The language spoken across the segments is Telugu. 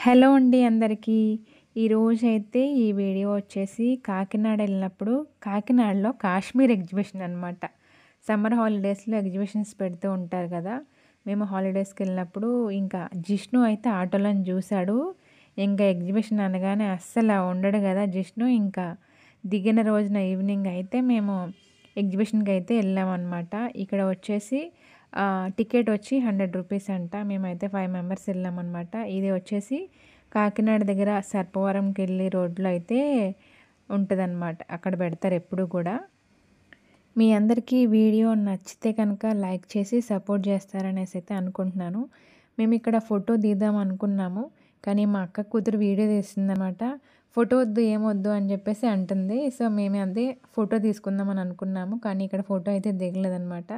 హలో అండి అందరికీ. ఈరోజైతే ఈ వీడియో వచ్చేసి కాకినాడ ఎళ్ళినప్పుడు కాకినాడలో కాశ్మీర్ ఎగ్జిబిషన్ అనమాట. సమ్మర్ హాలిడేస్‌లో ఎగ్జిబిషన్స్ పెడుతూ ఉంటారు గదా! మేము హాలిడేస్‌కెళ్ళినప్పుడు ఇంకా జిష్ణు అయితే ఆటోలోని జూసాడు. ఇంక ఎగ్జిబిషన్ అనగానే అస్సల ఉండడు గదా జిష్ణు. ఇంకా దిగిన రోజున ఈవినింగ్ అయితే మేము ఎగ్జిబిషన్‌కైతే ఎళ్ళామనమాట. ఇక్కడ వచ్చేసి టికెట్ వచ్చి రూ. 100 అంట. మేమైతే 5 మెంబర్స్ ఎళ్ళామనమాట. ఇది వచ్చేసి కాకినాడ దగ్గర సర్పవరంకెళ్ళే రోడ్లో అయితే ఉంటదనమాట. అక్కడ పెడతారు ఎప్పుడు కూడా. మీ అందరికీ వీడియో నచ్చితే కనుక లైక్ చేసి సపోర్ట్ చేస్తారనేసి అయితే అనుకుంటున్నాను. మేము ఇక్కడ ఫోటో తీద్దాం అనుకున్నాము. కానీ మా అక్క కూతురు వీడియో తీస్తుందనమాట. ఫోటో వద్దు ఏమొద్దు అని చెప్పేసి అంటుంది. సో మేము అదే ఫోటో తీసుకుందాం అని అనుకున్నాము. కానీ ఇక్కడ ఫోటో అయితే దిగలేదనమాట.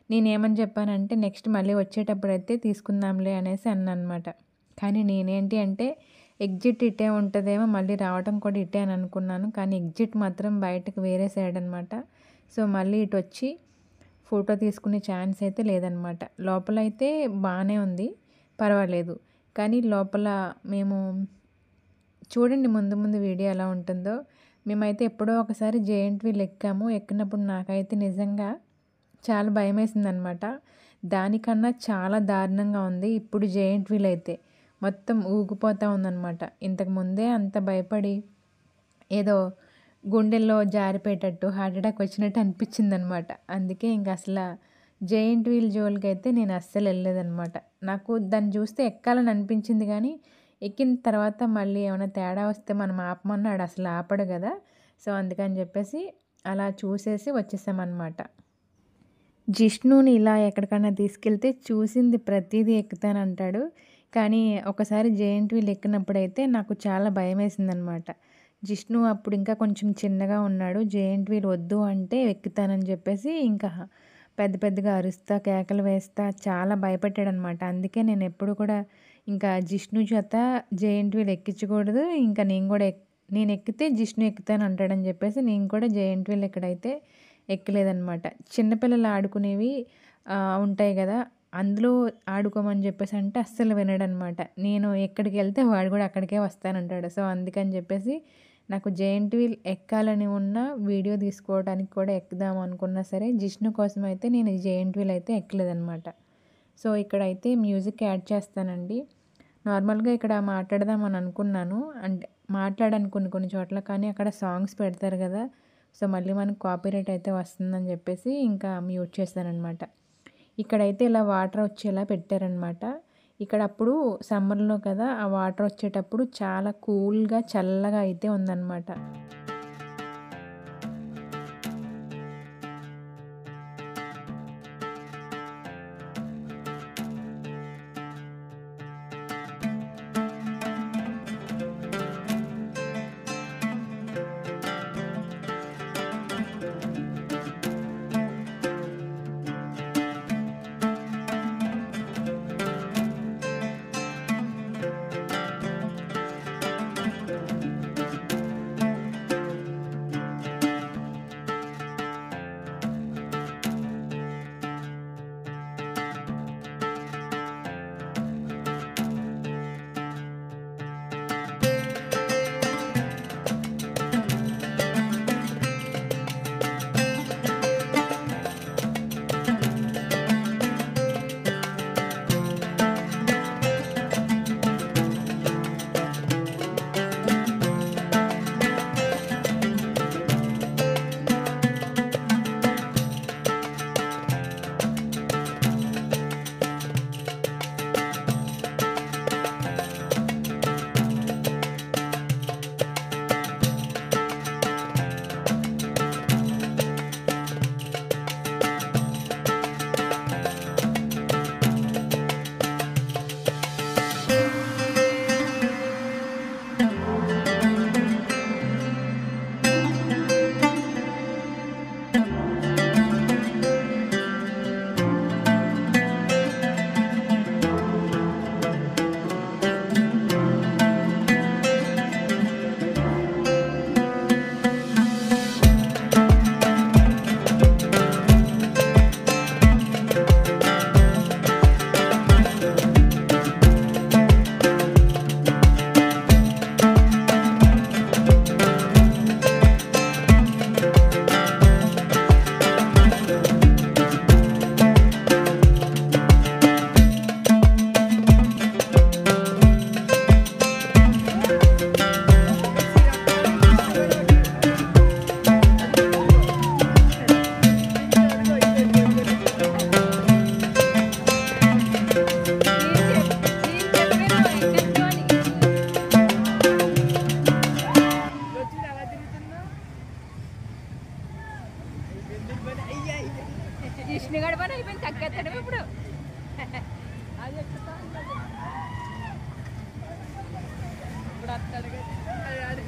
నేనేమని చెప్పానంటే నెక్స్ట్ మళ్ళీ వచ్చేటప్పుడైతే తీసుకుందాంలే అనేసి అన్నాననమాట. కానీ నేనేంటి అంటే ఎగ్జిట్ ఇటే ఉంటదేమో మళ్ళీ రావటం కూడా ఇటే అని అనుకున్నాను. కానీ ఎగ్జిట్ మాత్రం బయటకు వేరే సైడ్ అనమాట. సో మళ్ళీ ఇటొచ్చి ఫోటో తీసుకునే ఛాన్స్ అయితే లేదనమాట. లోపలైతే బానే ఉంది. పర్వాలేదు. కానీ లోపల మేము చూడండి ముందు ముందు వీడియో ఎలా ఉంటుందో. మేమైతే ఎప్పుడో ఒకసారి జెయింట్ వీల్ ఎక్కాము. ఎక్కినప్పుడు నాకైతే నిజంగా చాలా భయమేసిందనమాట. దానికన్నా చాలా దారుణంగా ఉంది ఇప్పుడు జెయింట్ వీల్ అయితే. మొత్తం ఊగిపోతా ఉందనమాట. ఇంతకుముందే అంత భయపడి ఏదో గుండెల్లో జారిపోయేటట్టు హార్ట్ అటాక్ వచ్చినట్టు అనిపించిందనమాట. అందుకే ఇంక అసల జెయింట్ వీల్ జోలికైతే నేను అస్సలు ఎళ్ళలేదనమాట. నాకు దాన్ని చూస్తే ఎక్కాలని అనిపించింది గానీ, ఎక్కిన తర్వాత మళ్ళీ ఏమైనా తేడా వస్తే మనం ఆపమన్నా ఆడసలు ఆపడు గదా! సో అందుకని చెప్పేసి అలా చూసేసి వచ్చేసామనమాట. జిష్ణుని ఇలా ఎక్కడికన్నా తీసుకెళ్తే చూసింది ప్రతీదీ ఎక్కుతానంటాడు. కానీ ఒకసారి జెయింట్ వీల్ ఎక్కినప్పుడైతే నాకు చాలా భయమేసిందనమాట. జిష్ణు అప్పుడు ఇంకా కొంచెం చిన్నగా ఉన్నాడు. జెయింట్ వీల్ వద్దు అంటే ఎక్కుతానని చెప్పేసి ఇంకా పెద్ద పెద్దగా అరుస్తా, కేకలు వేస్తా చాలా భయపెట్టాడనమాట. అందుకే నేనెప్పుడు కూడా ఇంకా జిష్ణు చేత జెయింట్ వీల్ ఎక్కించకూడదు. ఇంకా నేను ఎక్కితే జిష్ణు ఎక్కుతానంటాడని చెప్పేసి నేను కూడా జెయింట్ వీల్ ఇక్కడైతే ఎక్కలేదనమాట. చిన్నపిల్లలు ఆడుకునేవి ఉంటాయి గదా! అందులో ఆడుకోమని చెప్పేసి అంటే అస్సలు వినడనమాట. నేను ఎక్కడికెళ్తే వాడు కూడా అక్కడికే వస్తానంటాడు. సో అందుకని చెప్పేసి నాకు జెయింట్ వీల్ ఎక్కాలని ఉన్న వీడియో తీసుకోవడానికి కూడా ఎక్కుదాం అనుకున్నా సరే జిష్ణు కోసం అయితే నేను ఈ జెయింట్ వీల్ అయితే ఎక్కలేదనమాట. సో ఇక్కడైతే మ్యూజిక్ యాడ్ చేస్తానండి. నార్మల్‌గా ఇక్కడ మాట్లాడదామని అనుకున్నాను. అంటే మాట్లాడాను కొన్ని కొన్ని చోట్ల. కానీ అక్కడ సాంగ్స్ పెడతారు గదా! సో మళ్ళీ మనకు కాపీరైట్ అయితే వస్తుందని చెప్పేసి ఇంకా మ్యూట్ చేశాననమాట. ఇక్కడైతే ఇలా వాటర్ వచ్చేలా పెట్టారనమాట. ఇక్కడ అప్పుడు సమ్మర్‌లో కదా! ఆ వాటర్ వచ్చేటప్పుడు చాలా కూల్‌గా, చల్లగా అయితే ఉందనమాట.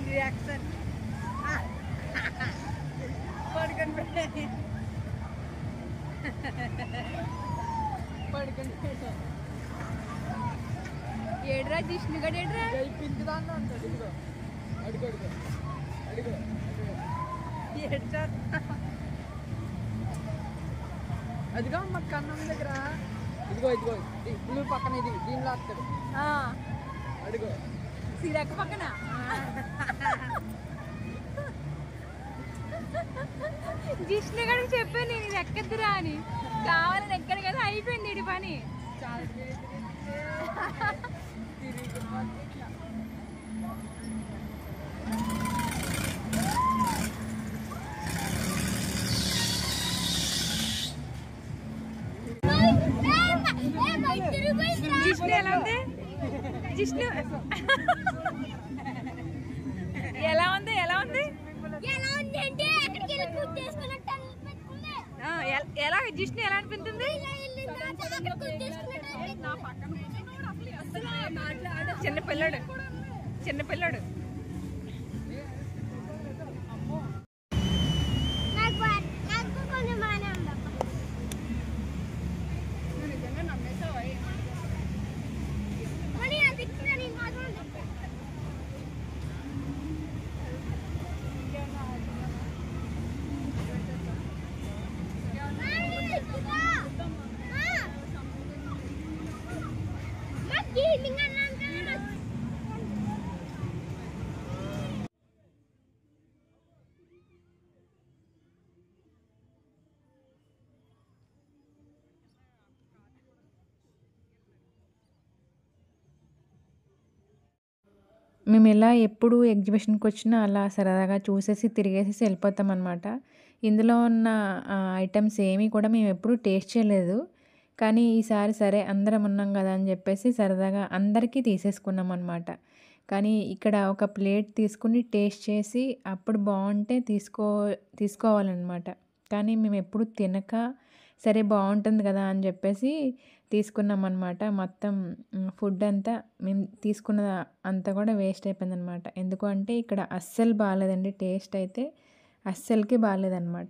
రియాక్షన్ పడుకొని పడుకొని ఏడ్రా జిష్ణు గడ ఏడ్రా పింక్ దాంట్లో ఉంటాడు. ఇదిగో అడుగు అడుగు అడుగు ఏడ్చా అదిగో మా కన్నం దగ్గర. ఇదిగో ఇదిగో బ్లూ పక్కన ఇది దీనిలో వస్తాడు. అడుగు సిరక్క పక్కన జిష్ణు గడికి చెప్పాను నేను ఇది ఎక్కద్దురా అని. కావాలని ఎక్కడ కదా అయిపోయింది ఇది పని. జిష్ణు ఎలా ఉంది? జిష్ణు ఎలా ఉంది? ఎలా ఉంది? ఎలా జిష్ణు ఎలా అనిపిస్తుంది? చిన్నపిల్లడు చిన్నపిల్లడు మేము ఇలా ఎప్పుడు ఎగ్జిబిషన్కి వచ్చినా అలా సరదాగా చూసేసి తిరిగేసేసి వెళ్ళిపోతాం అనమాట. ఇందులో ఉన్న ఐటమ్స్ ఏమీ కూడా మేము ఎప్పుడూ టేస్ట్ చేయలేదు. కానీ ఈసారి సరే అందరం ఉన్నాం కదా అని చెప్పేసి సరదాగా అందరికీ తీసేసుకున్నాం అనమాట. కానీ ఇక్కడ ఒక ప్లేట్ తీసుకుని టేస్ట్ చేసి అప్పుడు బాగుంటే తీసుకోవాలన్నమాట. కానీ మేము ఎప్పుడు తినక సరే బాగుంటుంది కదా అని చెప్పేసి తీసుకున్నాం అనమాట. మొత్తం ఫుడ్ అంతా మేము తీసుకున్న అంతా కూడా వేస్ట్ అయిపోయిందనమాట. ఎందుకు అంటే ఇక్కడ అస్సలు బాగాలేదండి. టేస్ట్ అయితే అస్సలకి బాగాలేదన్నమాట.